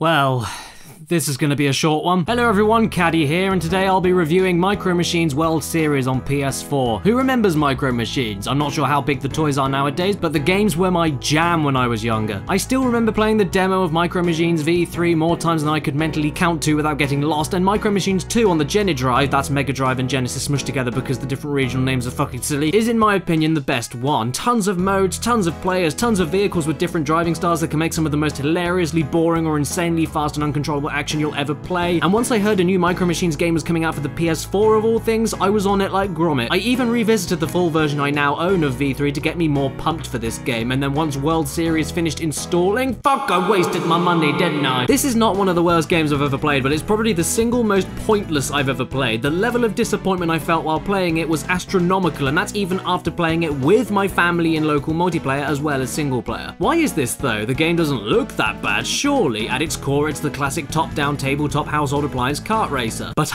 Well, this is going to be a short one. Hello everyone, Caddy here, and today I'll be reviewing Micro Machines World Series on PS4. Who remembers Micro Machines? I'm not sure how big the toys are nowadays, but the games were my jam when I was younger. I still remember playing the demo of Micro Machines V3 more times than I could mentally count to without getting lost, and Micro Machines 2 on the Geni Drive, that's Mega Drive and Genesis smushed together because the different regional names are fucking silly, is in my opinion the best one. Tons of modes, tons of players, tons of vehicles with different driving styles that can make some of the most hilariously boring or insanely fast and uncontrollable action you'll ever play. And once I heard a new Micro Machines game was coming out for the PS4 of all things, I was on it like Gromit. I even revisited the full version I now own of V3 to get me more pumped for this game, and then once World Series finished installing, fuck, I wasted my money, didn't I? This is not one of the worst games I've ever played, but it's probably the single most pointless I've ever played. The level of disappointment I felt while playing it was astronomical, and that's even after playing it with my family in local multiplayer as well as single player. Why is this though? The game doesn't look that bad, surely. At its core, it's the classic top-down tabletop household appliance kart racer. But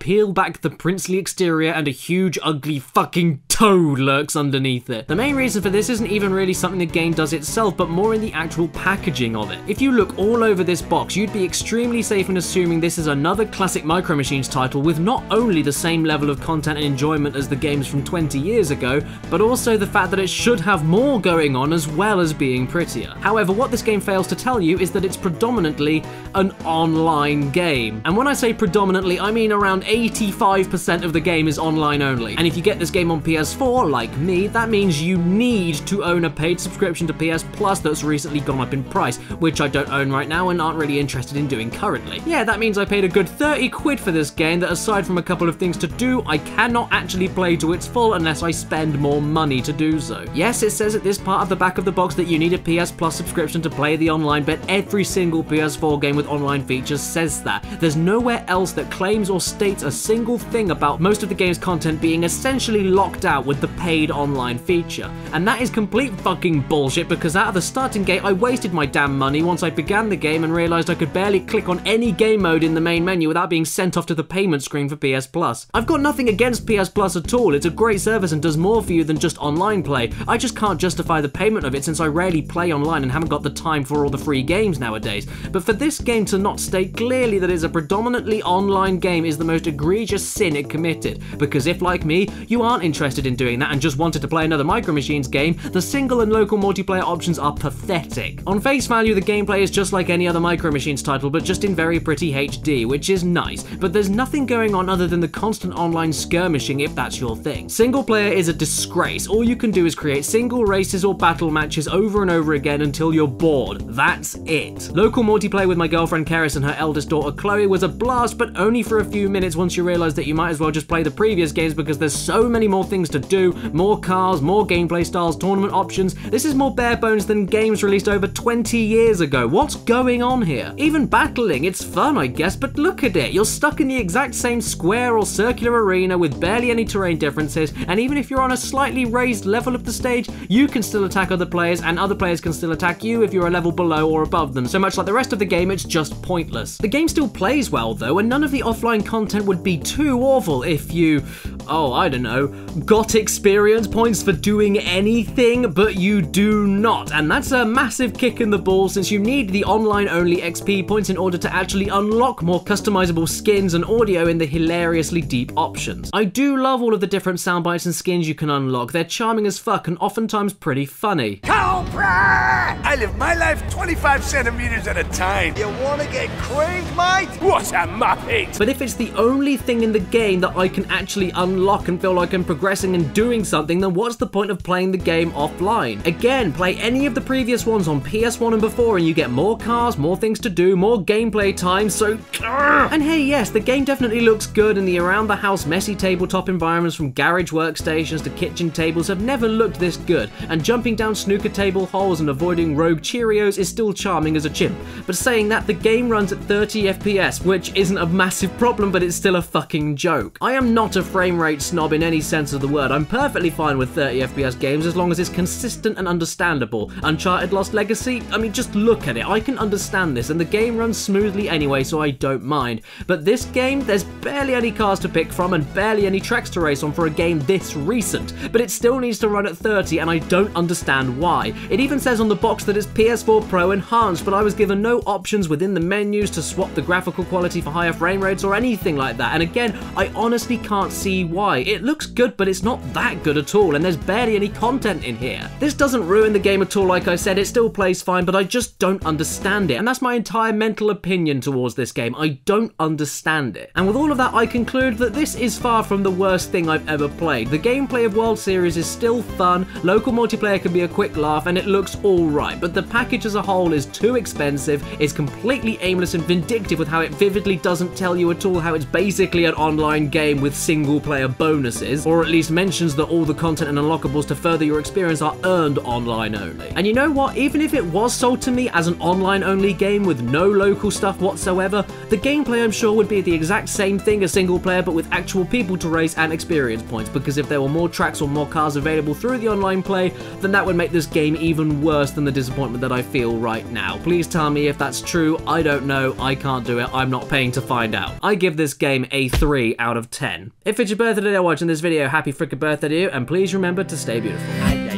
peel back the princely exterior and a huge ugly fucking toad lurks underneath it. The main reason for this isn't even really something the game does itself, but more in the actual packaging of it. If you look all over this box, you'd be extremely safe in assuming this is another classic Micro Machines title with not only the same level of content and enjoyment as the games from 20 years ago, but also the fact that it should have more going on as well as being prettier. However, what this game fails to tell you is that it's predominantly an online game. And when I say predominantly, I mean around 85% of the game is online only. And if you get this game on PS4, like me, that means you need to own a paid subscription to PS Plus that's recently gone up in price, which I don't own right now and aren't really interested in doing currently. Yeah, that means I paid a good 30 quid for this game that, aside from a couple of things to do, I cannot actually play to its full unless I spend more money to do so. Yes, it says at this part of the back of the box that you need a PS Plus subscription to play the online, but every single PS4 game with online features says that. There's nowhere else that claims or states a single thing about most of the game's content being essentially locked out with the paid online feature. And that is complete fucking bullshit, because out of the starting gate I wasted my damn money once I began the game and realised I could barely click on any game mode in the main menu without being sent off to the payment screen for PS Plus. I've got nothing against PS Plus at all, it's a great service and does more for you than just online play. I just can't justify the payment of it since I rarely play online and haven't got the time for all the free games nowadays. But for this game to not state clearly that it's a predominantly online game is the most egregious sin it committed, because if, like me, you aren't interested in doing that and just wanted to play another Micro Machines game, the single and local multiplayer options are pathetic. On face value, the gameplay is just like any other Micro Machines title, but just in very pretty HD, which is nice, but there's nothing going on other than the constant online skirmishing if that's your thing. Single player is a disgrace. All you can do is create single races or battle matches over and over again until you're bored. That's it. Local multiplayer with my girlfriend Caddicarus and her eldest daughter Chloe was a blast, but only for a few minutes once you realise that you might as well just play the previous games because there's so many more things to do, more cars, more gameplay styles, tournament options. This is more bare bones than games released over 20 years ago. What's going on here? Even battling, it's fun I guess, but look at it. You're stuck in the exact same square or circular arena with barely any terrain differences, and even if you're on a slightly raised level of the stage, you can still attack other players and other players can still attack you if you're a level below or above them. So much like the rest of the game, it's just pointless. The game still plays well though, and none of the offline content would be too awful if you, I don't know, got experience points for doing anything, but you do not. And that's a massive kick in the balls, since you need the online only XP points in order to actually unlock more customizable skins and audio in the hilariously deep options. I do love all of the different soundbites and skins you can unlock. They're charming as fuck and oftentimes pretty funny. Cobra! I live my life 25 centimeters at a time. You wanna get crazy, mate? What's a muppet? But if it's the only thing in the game that I can actually unlock and feel like I'm progressing and doing something, then what's the point of playing the game offline? Again, play any of the previous ones on PS1 and before and you get more cars, more things to do, more gameplay time, so and hey, yes, the game definitely looks good, and the around the house messy tabletop environments from garage workstations to kitchen tables have never looked this good, and jumping down snooker table holes and avoiding rogue Cheerios is still charming as a chimp. But saying that, the game runs at 30 FPS, which isn't a massive problem, but it's still a fucking joke. I am not a frame rate snob in any sense of the word, word, I'm perfectly fine with 30 FPS games as long as it's consistent and understandable. Uncharted Lost Legacy, I mean, just look at it. I can understand this, and the game runs smoothly anyway, so I don't mind. But this game, there's barely any cars to pick from and barely any tracks to race on for a game this recent. But it still needs to run at 30, and I don't understand why. It even says on the box that it's PS4 Pro enhanced, but I was given no options within the menus to swap the graphical quality for higher frame rates or anything like that. And again, I honestly can't see why. It looks good, but it's not that good at all, and there's barely any content in here. This doesn't ruin the game at all, like I said, it still plays fine, but I just don't understand it. And that's my entire mental opinion towards this game. I don't understand it. And with all of that, I conclude that this is far from the worst thing I've ever played. The gameplay of World Series is still fun, local multiplayer can be a quick laugh, and it looks alright, but the package as a whole is too expensive, it's completely aimless and vindictive with how it vividly doesn't tell you at all how it's basically an online game with single player bonuses, or at least mentions that all the content and unlockables to further your experience are earned online only. And you know what, even if it was sold to me as an online only game with no local stuff whatsoever, the gameplay I'm sure would be the exact same thing as single player but with actual people to race and experience points, because if there were more tracks or more cars available through the online play, then that would make this game even worse than the disappointment that I feel right now. Please tell me if that's true. I don't know, I can't do it, I'm not paying to find out. I give this game a 3 out of 10. If it's your birthday today watching this video, happy frickin' birthday to you, and please remember to stay beautiful.